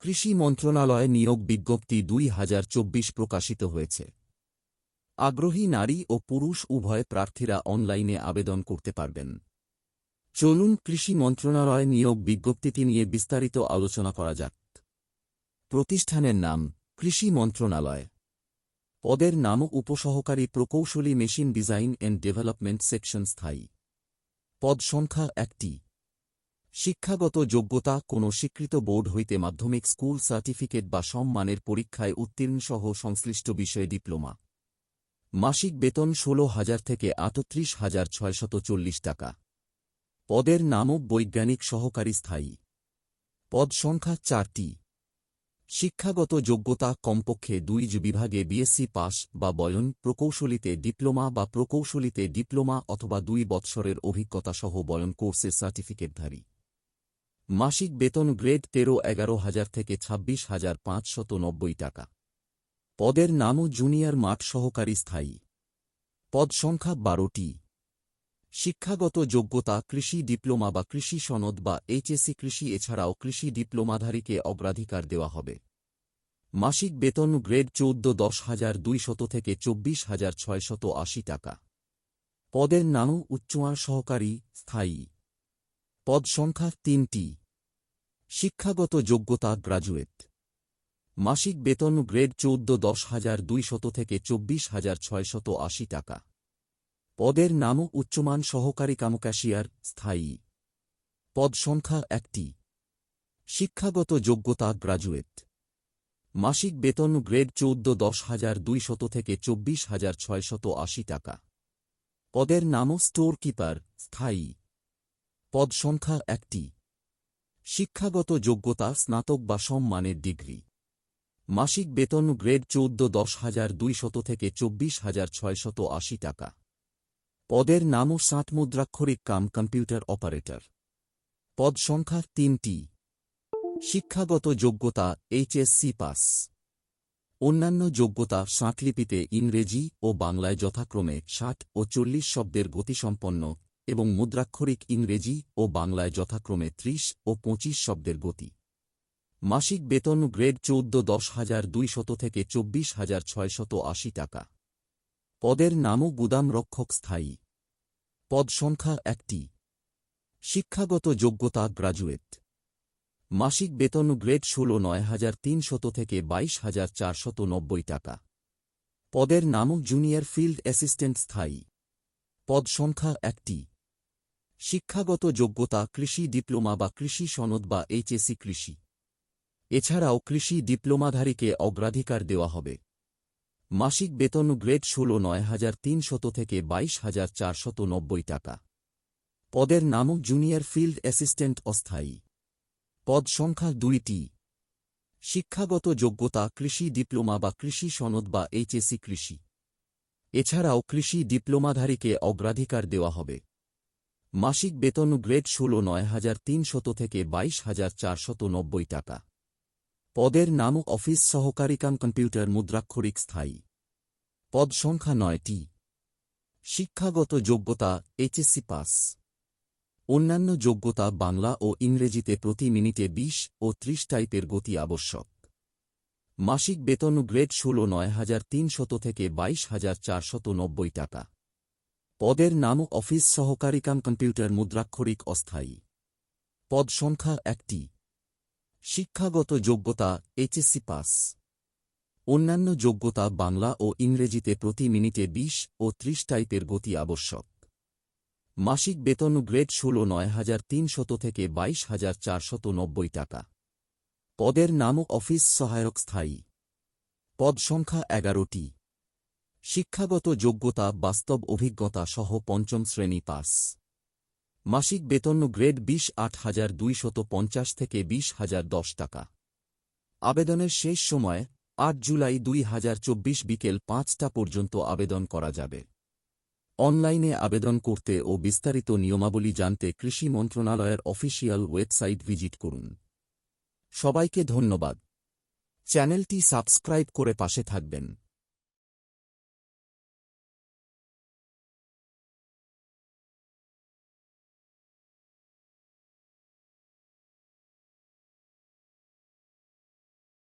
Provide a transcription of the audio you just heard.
কৃষি মন্ত্রণালয় নিয়োগ বিজ্ঞপ্তি ২০২৪ প্রকাশিত হয়েছে। আগ্রহী নারী ও পুরুষ উভয় প্রার্থীরা অনলাইনে আবেদন করতে পারবেন। চলুন কৃষি মন্ত্রণালয় নিয়োগ বিজ্ঞপ্তিটি নিয়ে বিস্তারিত আলোচনা করা যাক। প্রতিষ্ঠানের নাম কৃষি মন্ত্রণালয়। পদের নাম উপসহকারী প্রকৌশলী machine design and development section স্থায়ী। পদ সংখ্যা ১টি। শিক্ষাগত যোগ্যতা কোনো স্বীকৃত বোর্ড হইতে মাধ্যমিক স্কুল সার্টিফিকেট বা সমমানের পরীক্ষায় উত্তীর্ণসহ সংশ্লিষ্ট বিষয়ে ডিপ্লোমা। মাসিক বেতন ১৬,০০০ থেকে ৩৮,৬৪০ টাকা। পদের নামও বৈজ্ঞানিক সহকারী স্থায়ী। পদ সংখ্যা ৪টি। শিক্ষাগত যোগ্যতা কমপক্ষে ২ বিভাগে বিএসসি পাস বা বয়ন, প্রকৌশলীতে ডিপ্লোমা বা প্রকৌশলীতে ডিপ্লোমা অথবা ২ বৎসরের অভিজ্ঞতাসহ বয়ন কোর্সের সার্টিফিকেটধারী। মাসিক বেতন গ্রেড ১৩-১১,০০০ থেকে ২৬,৫৯০ টাকা। পদের নামও জুনিয়র মাঠ সহকারী স্থায়ী। পদ সংখ্যা ১২টি। শিক্ষাগত যোগ্যতা কৃষি ডিপ্লোমা বা কৃষি সনদ বা এইচএসসি কৃষি এছাড়াও কৃষি ডিপ্লোমাধারীকে অগ্রাধিকার দেওয়া হবে। মাসিক বেতন গ্রেড ১৪-১০,২০০ থেকে ২৪,৬৮০ টাকা। পদের নামও উচ্চমান সহকারী স্থায়ী। পদ সংখ্যা ৩টি। শিক্ষাগত যোগ্যতা গ্রাজুয়েট। মাসিক বেতন গ্রেড ১৪-১০,২০০ থেকে ২৪,৬৮০ টাকা। পদের নামও উচ্চমান সহকারী কাম ক্যাশিয়ার স্থায়ী। পদ সংখ্যা ১টি। শিক্ষাগত যোগ্যতা গ্রাজুয়েট। মাসিক বেতন গ্রেড ১৪-১০,২০০ থেকে ২৪,৬৮০ টাকা। পদের নামও স্টোর কিপার স্থায়ী। পদ সংখ্যা ১টি। শিক্ষাগত যোগ্যতা স্নাতক বা সমমানের ডিগ্রি। মাসিক বেতন গ্রেড ১৪-১০,২০০ থেকে ২৪,৬৮০ টাকা। পদের নামও ষাট মুদ্রাক্ষরিক কাম কম্পিউটার অপারেটর। পদ সংখ্যা ৩টি। শিক্ষাগত যোগ্যতা এইচএসসি পাস। অন্যান্য যোগ্যতা ষাটলিপিতে ইংরেজি ও বাংলায় যথাক্রমে ৬০ ও ৪০ শব্দের গতিসম্পন্ন এবং মুদ্রাক্ষরিক ইংরেজি ও বাংলায় যথাক্রমে ৩০ ও ২৫ শব্দের গতি। মাসিক বেতন গ্রেড ১৪-১০,২০০ থেকে ২৪,৬৮০ টাকা। পদের নামও গুদাম রক্ষক স্থায়ী। পদ সংখ্যা ১টি। শিক্ষাগত যোগ্যতা গ্রাজুয়েট। মাসিক বেতন গ্রেড ১৬,৯৩০০ থেকে ২২,৪৯০ টাকা। পদের নামও জুনিয়র ফিল্ড অ্যাসিস্ট্যান্ট স্থায়ী। পদ সংখ্যা ১টি। শিক্ষাগত যোগ্যতা কৃষি ডিপ্লোমা বা কৃষি সনদ বা এইচএসসি কৃষি এছাড়াও কৃষি ডিপ্লোমাধারীকে অগ্রাধিকার দেওয়া হবে। মাসিক বেতন গ্রেড ১৬,৯৩০০ থেকে ২২,৪৯০ টাকা। পদের নামও জুনিয়র ফিল্ড অ্যাসিস্ট্যান্ট অস্থায়ী। পদ সংখ্যা ২টি। শিক্ষাগত যোগ্যতা কৃষি ডিপ্লোমা বা কৃষি সনদ বা এইচএসসি কৃষি এছাড়াও কৃষি ডিপ্লোমাধারীকে অগ্রাধিকার দেওয়া হবে। মাসিক বেতন গ্রেড ১৬,৯৩০০ থেকে ২২,৪৯০ টাকা। পদের নামও অফিস সহকারী কাম কম্পিউটার মুদ্রাক্ষরিক স্থায়ী। পদ সংখ্যা ৯টি। শিক্ষাগত যোগ্যতা এইচএসসি পাস। অন্যান্য যোগ্যতা বাংলা ও ইংরেজিতে প্রতি মিনিটে ২০ ও ৩০ টাইপের গতি আবশ্যক। মাসিক বেতন গ্রেড ১৬,৯৩০০ থেকে ২২,৪৯০ টাকা। পদের নামও অফিস সহকারী কাম কম্পিউটার মুদ্রাক্ষরিক অস্থায়ী। পদ সংখ্যা ১টি। শিক্ষাগত যোগ্যতা এইচএসসি পাস। অন্যান্য যোগ্যতা বাংলা ও ইংরেজিতে প্রতি মিনিটে ২০ ও ৩০ টাইপের গতি আবশ্যক। মাসিক বেতন গ্রেড ১৬,৯৩০০ থেকে ২২,৪৯০ টাকা। পদের নামও অফিস সহায়ক স্থায়ী। পদ সংখ্যা ১১টি। শিক্ষাগত যোগ্যতা বাস্তব অভিজ্ঞতা সহ পঞ্চম শ্রেণী পাস। মাসিক বেতন গ্রেড ২৮,২৫০ থেকে ২০,০১০ টাকা। আবেদনের শেষ সময় ৮ জুলাই ২০২৪ বিকেল ৫টা পর্যন্ত আবেদন করা যাবে। অনলাইনে আবেদন করতে ও বিস্তারিত নিয়মাবলী জানতে কৃষি মন্ত্রণালয়ের অফিসিয়াল ওয়েবসাইট ভিজিট করুন। সবাইকে ধন্যবাদ। চ্যানেলটি সাবস্ক্রাইব করে পাশে থাকবেন।